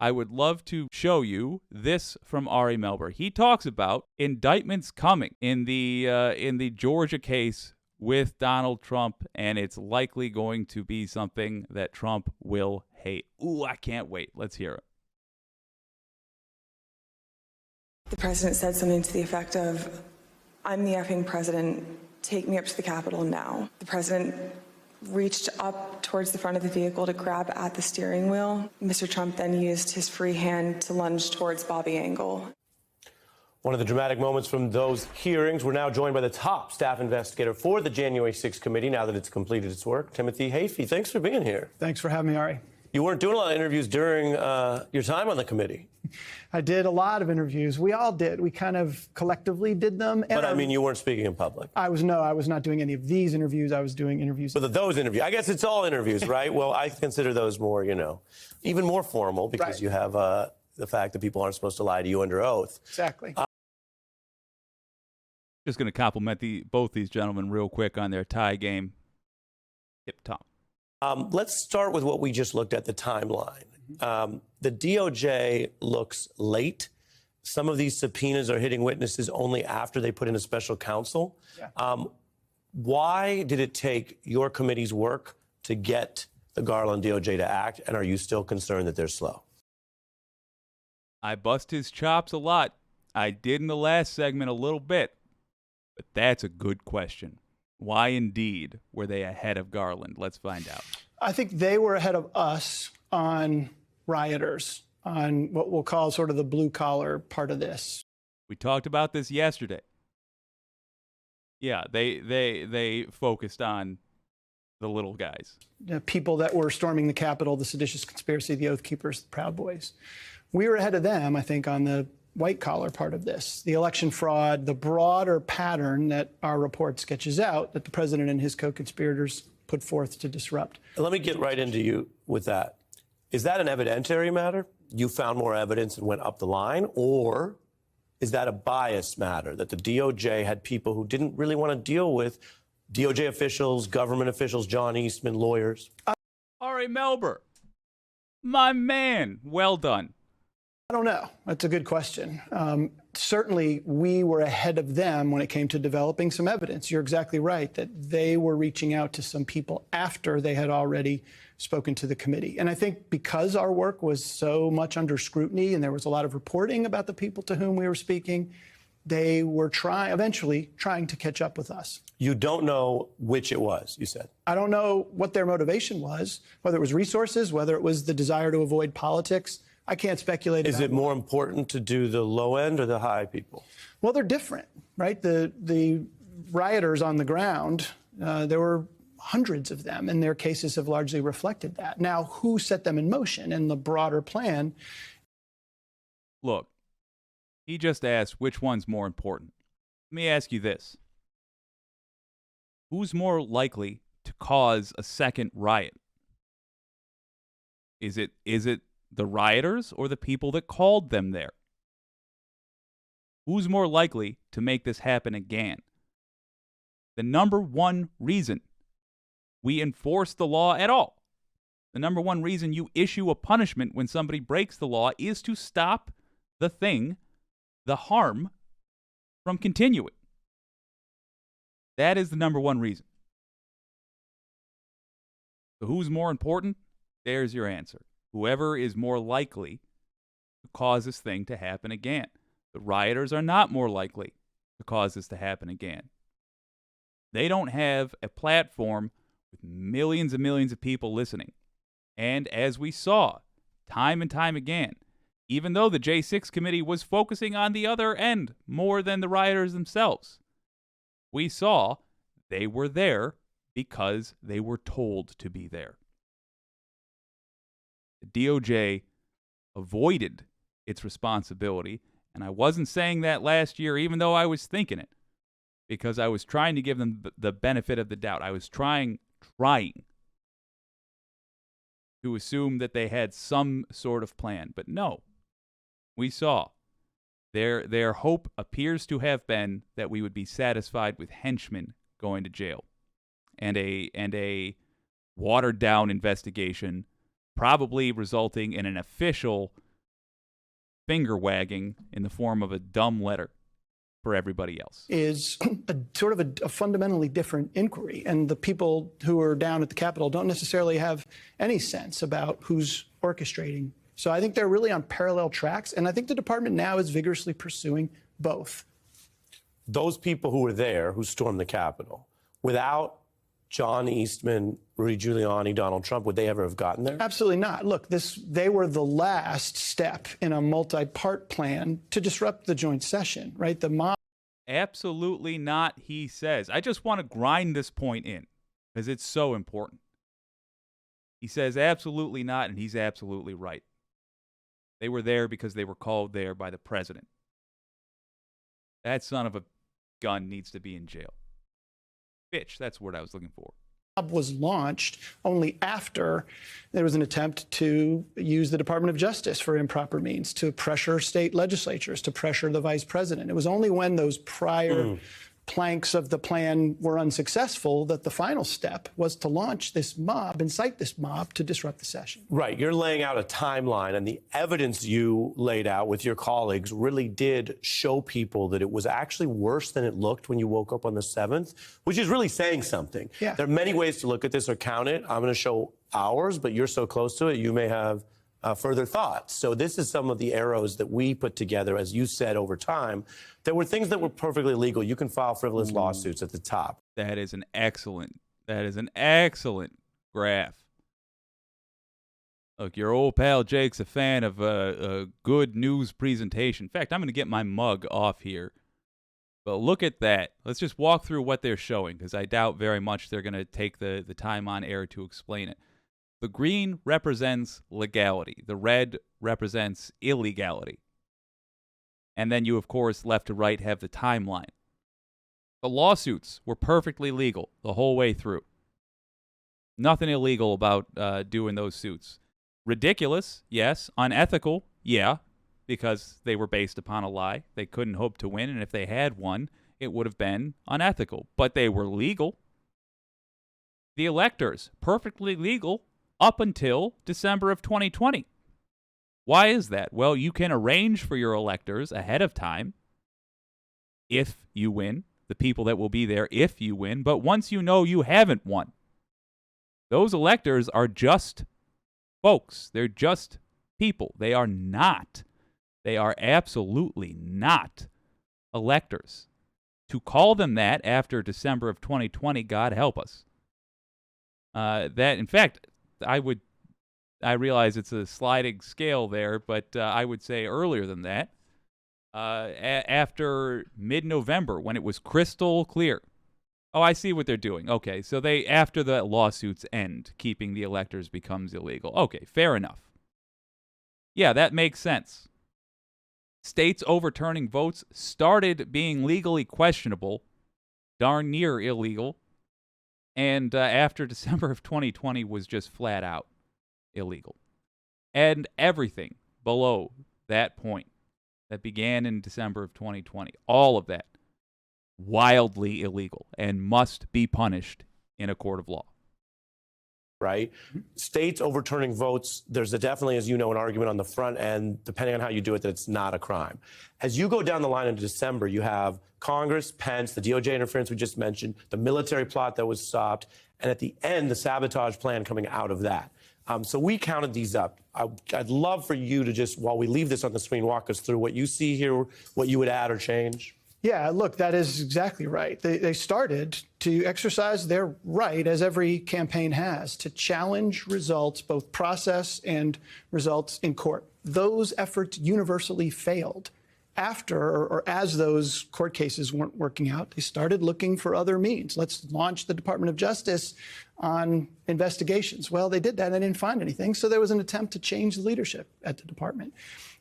I would love to show you this from Ari Melber. He talks about indictments coming in the Georgia case with Donald Trump, and it's likely going to be something that Trump will hate. Ooh, I can't wait. Let's hear it. The president said something to the effect of, "I'm the effing president. Take me up to the Capitol now." The president reached up towards the front of the vehicle to grab at the steering wheel. Mr. Trump then used his free hand to lunge towards Bobby Engel. One of the dramatic moments from those hearings. We're now joined by the top staff investigator for the January 6th committee, now that it's completed its work, Timothy Hafey. Thanks for being here. Thanks for having me, Ari. You weren't doing a lot of interviews during your time on the committee. I did a lot of interviews. We all did. We kind of collectively did them. But I mean, you weren't speaking in public. I was not doing any of these interviews. I was doing interviews. But those interviews, I guess it's all interviews, right? Well, I consider those more, even more formal because right. You have the fact that people aren't supposed to lie to you under oath. Exactly. Just going to compliment both these gentlemen real quick on their tie game. Tip top. Let's start with what we just looked at, the timeline. The DOJ looks late. Some of these subpoenas are hitting witnesses only after they put in a special counsel. Yeah. Why did it take your committee's work to get the Garland DOJ to act, and are you still concerned that they're slow? I bust his chops a lot. I did in the last segment a little bit, but that's a good question. Why indeed were they ahead of Garland? Let's find out. I think they were ahead of us on rioters, on what we'll call sort of the blue-collar part of this. We talked about this yesterday. Yeah, they focused on the little guys. The people that were storming the Capitol, the seditious conspiracy, the Oath Keepers, the Proud Boys. We were ahead of them, I think, on the white-collar part of this, the election fraud, the broader pattern that our report sketches out that the president and his co-conspirators put forth to disrupt. Let me get right into you with that. Is that an evidentiary matter? You found more evidence and went up the line? Or is that a bias matter, that the DOJ had people who didn't really want to deal with DOJ officials, government officials, John Eastman, lawyers? Ari Melber, my man, well done. I don't know. That's a good question. Certainly, we were ahead of them when it came to developing some evidence. You're exactly right that they were reaching out to some people after they had already spoken to the committee. And I think because our work was so much under scrutiny and there was a lot of reporting about the people to whom we were speaking, they were eventually trying to catch up with us. You don't know which it was, you said. I don't know what their motivation was, whether it was resources, whether it was the desire to avoid politics. I can't speculate. Is it more important to do the low end or the high people? Well, they're different, right? The rioters on the ground, there were hundreds of them, and their cases have largely reflected that. Now, who set them in motion and the broader plan? Look, he just asked which one's more important. Let me ask you this. Who's more likely to cause a second riot? Is it the rioters or the people that called them there? Who's more likely to make this happen again? The number one reason we enforce the law at all, the number one reason you issue a punishment when somebody breaks the law is to stop the harm from continuing. That is the number one reason. So who's more important? There's your answer. Whoever is more likely to cause this thing to happen again. The rioters are not more likely to cause this to happen again. They don't have a platform with millions and millions of people listening. And as we saw time and time again, even though the J6 committee was focusing on the other end more than the rioters themselves, we saw they were there because they were told to be there. The DOJ avoided its responsibility, and I wasn't saying that last year, even though I was thinking it, because I was trying to give them the benefit of the doubt. I was trying to assume that they had some sort of plan, but no. We saw their hope appears to have been that we would be satisfied with henchmen going to jail, and a watered down investigation, probably resulting in an official finger wagging in the form of a dumb letter for everybody else. Is a sort of a fundamentally different inquiry. And the people who are down at the Capitol don't necessarily have any sense about who's orchestrating. So I think they're really on parallel tracks. And I think the department now is vigorously pursuing both. Those people who were there, who stormed the Capitol, without John Eastman, Rudy Giuliani, Donald Trump, would they ever have gotten there? Absolutely not. Look, they were the last step in a multi-part plan to disrupt the joint session, right? The mob. Absolutely not, he says. I just want to grind this point in because it's so important. He says absolutely not, and he's absolutely right. They were there because they were called there by the president. That son of a gun needs to be in jail. Bitch, that's the word I was looking for. Was launched only after there was an attempt to use the Department of Justice for improper means, to pressure state legislatures, to pressure the vice president. It was only when those prior planks of the plan were unsuccessful that the final step was to launch this mob, incite this mob to disrupt the session. Right. You're laying out a timeline, and the evidence you laid out with your colleagues really did show people that it was actually worse than it looked when you woke up on the 7th, which is really saying something. Yeah. There are many ways to look at this or count it. I'm going to show ours, but you're so close to it, you may have further thoughts. So this is some of the arrows that we put together, as you said, over time. There were things that were perfectly legal. You can file frivolous lawsuits at the top. That is an excellent graph. Look, your old pal Jake's a fan of a good news presentation. In fact, I'm going to get my mug off here. But look at that. Let's just walk through what they're showing, because I doubt very much they're going to take the time on air to explain it. The green represents legality. The red represents illegality. And then you, of course, left to right have the timeline. The lawsuits were perfectly legal the whole way through. Nothing illegal about doing those suits. Ridiculous, yes. Unethical, yeah, because they were based upon a lie. They couldn't hope to win, and if they had won, it would have been unethical. But they were legal. The electors, perfectly legal up until December of 2020. Why is that? Well, you can arrange for your electors ahead of time if you win, the people that will be there if you win, but once you know you haven't won, those electors are just folks. They're just people. They are absolutely not electors. To call them that after December of 2020, God help us. In fact, I realize it's a sliding scale there, but I would say earlier than that, after mid-November, when it was crystal clear. Oh, I see what they're doing. Okay, so after the lawsuits end, keeping the electors becomes illegal. Okay, fair enough. Yeah, that makes sense. States overturning votes started being legally questionable, darn near illegal, and after December of 2020 was just flat out illegal. And everything below that point that began in December of 2020, all of that, wildly illegal and must be punished in a court of law. Right? States overturning votes, there's definitely, as you know, an argument on the front end, depending on how you do it, that it's not a crime. As you go down the line into December, you have Congress, Pence, the DOJ interference we just mentioned, the military plot that was stopped, and at the end, the sabotage plan coming out of that. So we counted these up. I'd love for you to just, while we leave this on the screen, walk us through what you see here, what you would add or change. Yeah, look, that is exactly right. They started to exercise their right, as every campaign has, to challenge results, both process and results in court. Those efforts universally failed. After or as those court cases weren't working out, they started looking for other means. Let's launch the Department of Justice on investigations. Well, they did that and they didn't find anything, so there was an attempt to change the leadership at the department.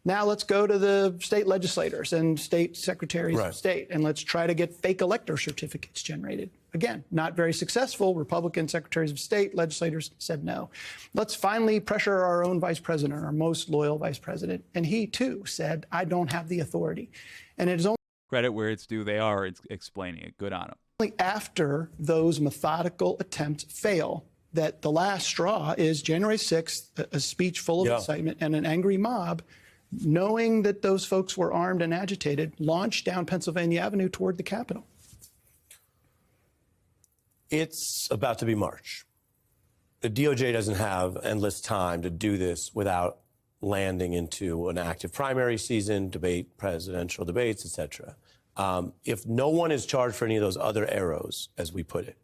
Now let's go to the state legislators and state secretaries of state, and let's try to get fake elector certificates generated. Again, not very successful. Republican secretaries of state, legislators said no. Let's finally pressure our own vice president, our most loyal vice president. And he, too, said, I don't have the authority. And it is only Credit where it's due. They are explaining it. Good on them. After those methodical attempts fail that the last straw is January 6th, a speech full of incitement and an angry mob knowing that those folks were armed and agitated, launched down Pennsylvania Avenue toward the Capitol? It's about to be March. The DOJ doesn't have endless time to do this without landing into an active primary season, presidential debates, et cetera. If no one is charged for any of those other arrows, as we put it,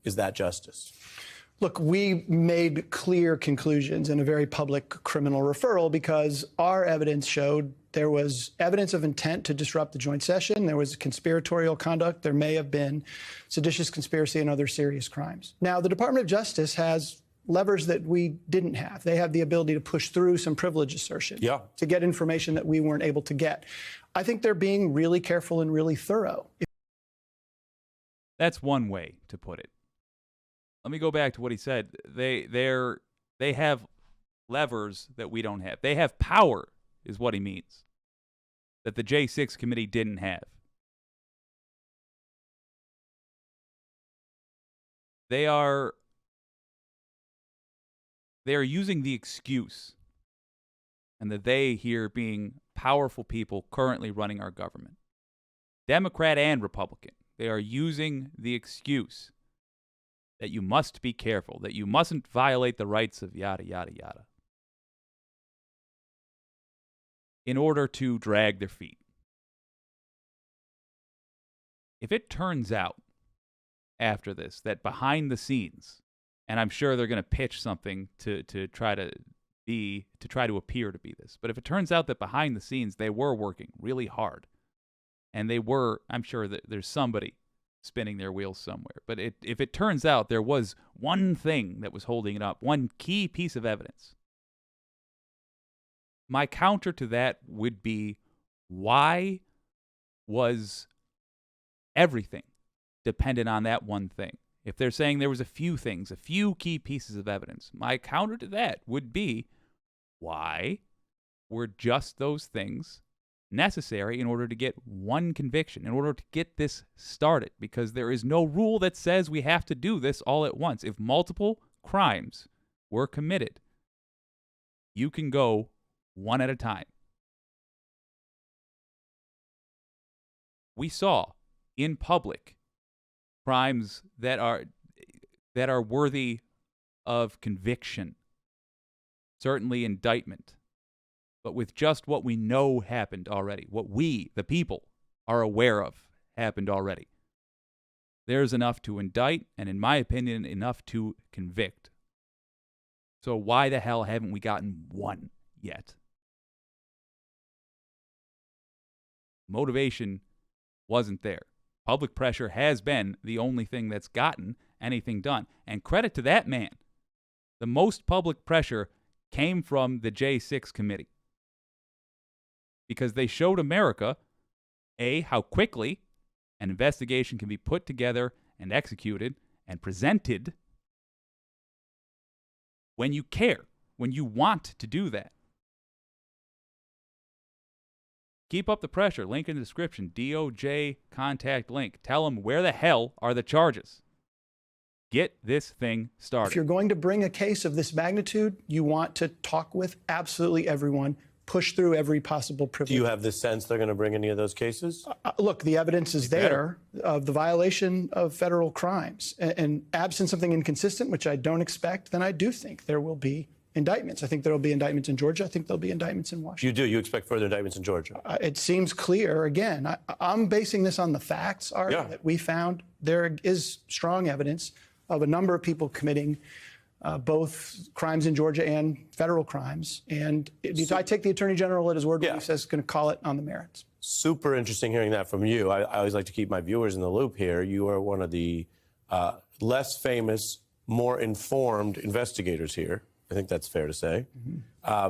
is that justice? Look, we made clear conclusions in a very public criminal referral because our evidence showed there was evidence of intent to disrupt the joint session. There was conspiratorial conduct. There may have been seditious conspiracy and other serious crimes. Now, the Department of Justice has levers that we didn't have. They have the ability to push through some privilege assertion to get information that we weren't able to get. I think they're being really careful and really thorough. That's one way to put it. Let me go back to what he said. They have levers that we don't have. They have power, is what he means, that the J6 committee didn't have. They are using the excuse, and the they here being powerful people currently running our government, Democrat and Republican. They are using the excuse that you must be careful, that you mustn't violate the rights of yada, yada, yada, in order to drag their feet. If it turns out after this that behind the scenes, and I'm sure they're going to pitch something to try to appear to be this, but if it turns out that behind the scenes they were working really hard, and I'm sure that there's somebody spinning their wheels somewhere. But if it turns out there was one thing that was holding it up, one key piece of evidence, my counter to that would be, why was everything dependent on that one thing? If they're saying there was a few things, a few key pieces of evidence, my counter to that would be, why were just those things necessary in order to get one conviction, in order to get this started? Because there is no rule that says we have to do this all at once. If multiple crimes were committed, you can go one at a time. We saw in public crimes that are worthy of conviction, certainly indictment, but with just what we know happened already, what we, the people, are aware of happened already, there's enough to indict, and in my opinion, enough to convict. So why the hell haven't we gotten one yet? Motivation wasn't there. Public pressure has been the only thing that's gotten anything done. And credit to that man. The most public pressure came from the J6 committee, because they showed America, how quickly an investigation can be put together and executed and presented when you care, when you want to do that. Keep up the pressure. Link in the description. DOJ contact link. Tell them where the hell are the charges. Get this thing started. If you're going to bring a case of this magnitude, you want to talk with absolutely everyone, push through every possible privilege. Do you have the sense they're going to bring any of those cases? Look, the evidence is there of the violation of federal crimes. And absent something inconsistent, which I don't expect, then I do think there will be indictments. I think there will be indictments in Georgia. I think there'll be indictments in Washington. You do? You expect further indictments in Georgia? It seems clear. Again, I'm basing this on the facts, Ari, that we found. There is strong evidence of a number of people committing both crimes in Georgia and federal crimes. And I take the Attorney General at his word when he says he's going to call it on the merits. Super interesting hearing that from you. I always like to keep my viewers in the loop here. You are one of the less famous, more informed investigators here. I think that's fair to say,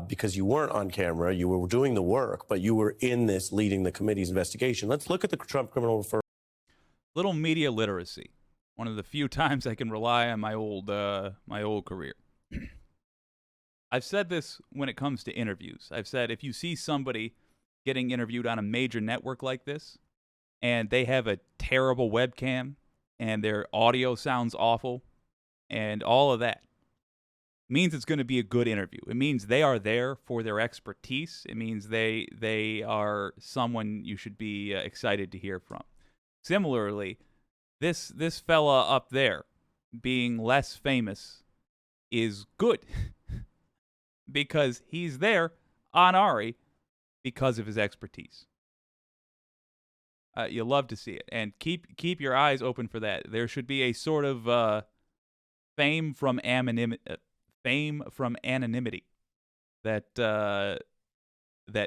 because you weren't on camera, you were doing the work, but you were in this leading the committee's investigation. Let's look at the Trump criminal referral. Little media literacy. One of the few times I can rely on my old career. I've said this when it comes to interviews. I've said if you see somebody getting interviewed on a major network like this, and they have a terrible webcam, and their audio sounds awful, and all of that, means it's going to be a good interview. It means they are there for their expertise. It means they are someone you should be excited to hear from. Similarly, this fella up there being less famous is good because he's there on Ari because of his expertise. You love to see it, and keep your eyes open for that. There should be a sort of fame from anonymity that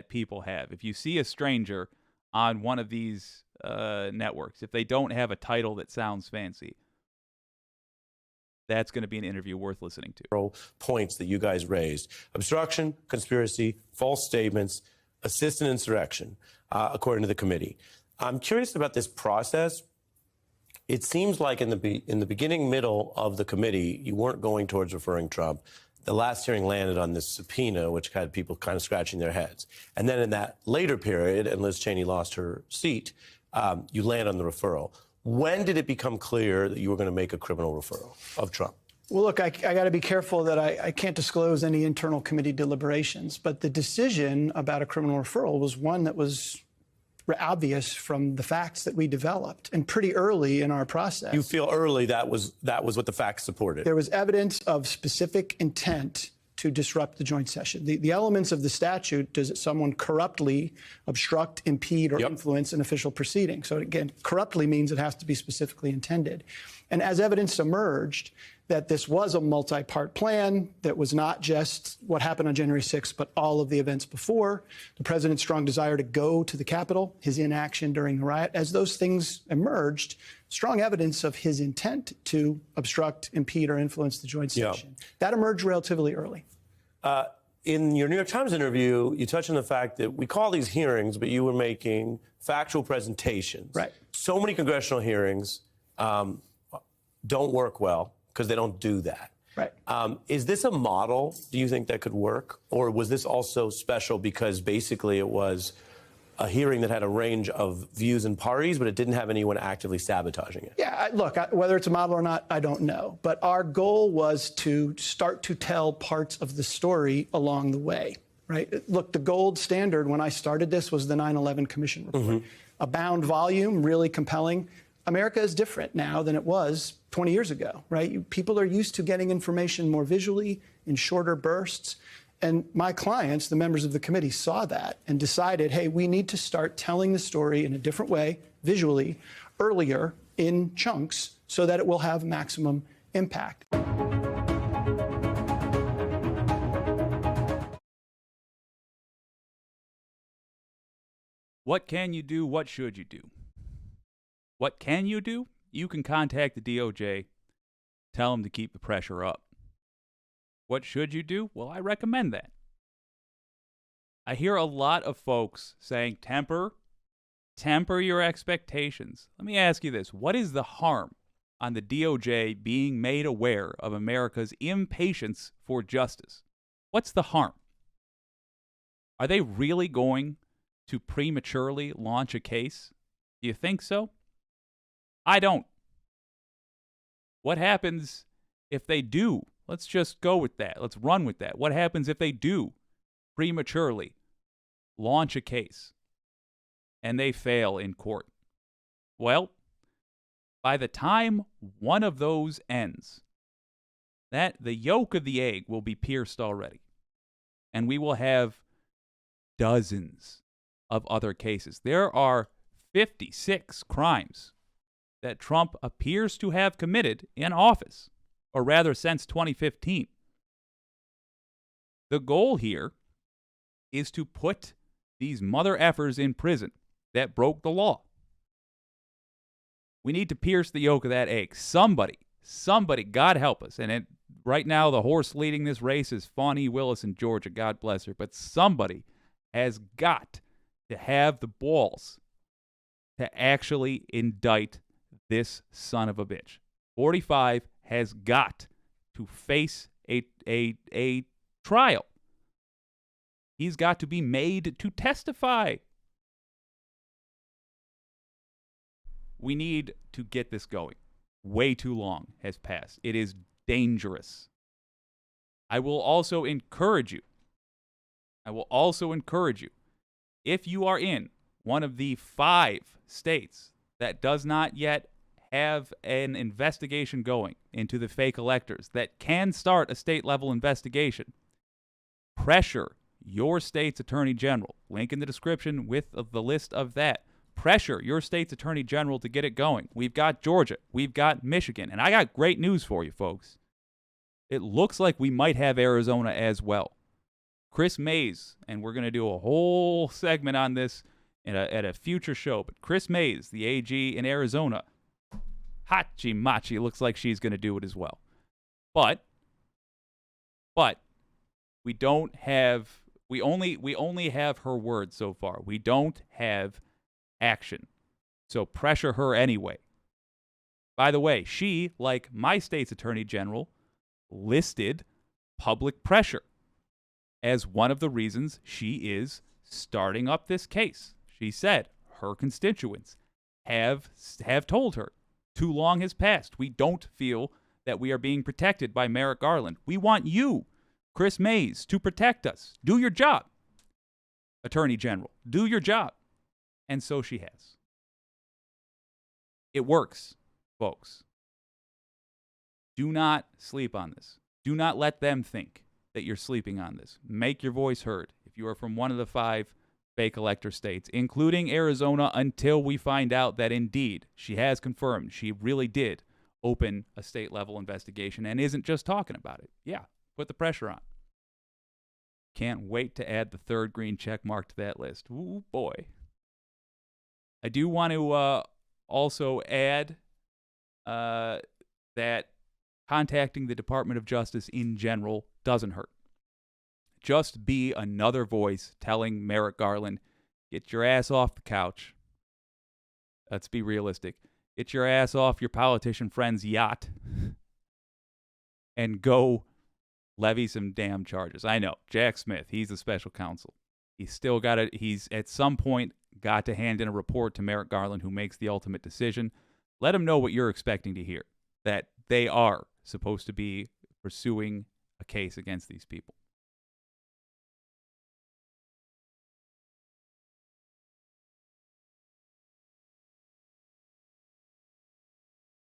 people have. If you see a stranger on one of these networks, if they don't have a title that sounds fancy, that's going to be an interview worth listening to. Points that you guys raised: obstruction, conspiracy, false statements, assistant insurrection, according to the committee. I'm curious about this process. It seems like in the beginning, middle of the committee, you weren't going towards referring Trump. The last hearing landed on this subpoena, which had people kind of scratching their heads. And then in that later period, and Liz Cheney lost her seat, you land on the referral. When did it become clear that you were going to make a criminal referral of Trump? Well, look, I got to be careful that I can't disclose any internal committee deliberations, but the decision about a criminal referral was one that was obvious from the facts that we developed and pretty early in our process. You feel early that was what the facts supported? There was evidence of specific intent to disrupt the joint session. The elements of the statute: does someone corruptly obstruct, impede, or influence an official proceeding? So again, corruptly means it has to be specifically intended. And as evidence emerged that this was a multi-part plan, that was not just what happened on January 6th, but all of the events before, the president's strong desire to go to the Capitol, his inaction during the riot, as those things emerged, strong evidence of his intent to obstruct, impede, or influence the joint session. That emerged relatively early. In your New York Times interview, you touched on the fact that we call these hearings, but you were making factual presentations. Right. So many congressional hearings don't work well because they don't do that. Right. Is this a model, do you think, that could work? Or was this also special because basically it was a hearing that had a range of views and parties, but it didn't have anyone actively sabotaging it? Yeah, look, whether it's a model or not, I don't know. But our goal was to start to tell parts of the story along the way, right? Look, the gold standard when I started this was the 9/11 Commission report. A bound volume, really compelling. America is different now than it was 20 years ago, right? People are used to getting information more visually in shorter bursts. And my clients, the members of the committee, saw that and decided, hey, we need to start telling the story in a different way, visually, earlier, in chunks, so that it will have maximum impact. What can you do? What should you do? What can you do? You can contact the DOJ, tell them to keep the pressure up. What should you do? Well, I recommend that. I hear a lot of folks saying, temper your expectations. Let me ask you this. What is the harm on the DOJ being made aware of America's impatience for justice? What's the harm? Are they really going to prematurely launch a case? Do you think so? I don't. What happens if they do? Let's just go with that. Let's run with that. What happens if they do prematurely launch a case and they fail in court? Well, by the time one of those ends, that the yolk of the egg will be pierced already, and we will have dozens of other cases. There are 56 crimes that Trump appears to have committed in office, or rather since 2015. The goal here is to put these mother effers in prison that broke the law. We need to pierce the yolk of that egg. Somebody, God help us. And right now, the horse leading this race is Fani Willis in Georgia. God bless her. But somebody has got to have the balls to actually indict this son of a bitch. 45 has got to face a trial. He's got to be made to testify. We need to get this going. Way too long has passed. It is dangerous. I will also encourage you, if you are in one of the 5 states that does not yet have an investigation going into the fake electors that can start a state-level investigation, pressure your state's attorney general. Link in the description with the list of that. Pressure your state's attorney general to get it going. We've got Georgia. We've got Michigan. And I got great news for you, folks. It looks like we might have Arizona as well. Chris Mays, and we're going to do a whole segment on this at a future show, but Chris Mays, the AG in Arizona, Hachi Machi, looks like she's going to do it as well. But we only have her word so far. We don't have action. So pressure her anyway. By the way, she, like my state's attorney general, listed public pressure as one of the reasons she is starting up this case. She said her constituents have told her too long has passed. We don't feel that we are being protected by Merrick Garland. We want you, Chris Mays, to protect us. Do your job, Attorney General. Do your job. And so she has. It works, folks. Do not sleep on this. Do not let them think that you're sleeping on this. Make your voice heard if you are from one of the 5 fake elector states, including Arizona, until we find out that indeed she has confirmed she really did open a state-level investigation and isn't just talking about it. Yeah, put the pressure on. Can't wait to add the 3rd green check mark to that list. Ooh, boy. I do want to also add that contacting the Department of Justice in general doesn't hurt. Just be another voice telling Merrick Garland, get your ass off the couch. Let's be realistic. Get your ass off your politician friend's yacht and go levy some damn charges. I know, Jack Smith, he's the special counsel. He's at some point got to hand in a report to Merrick Garland, who makes the ultimate decision. Let him know what you're expecting to hear, that they are supposed to be pursuing a case against these people.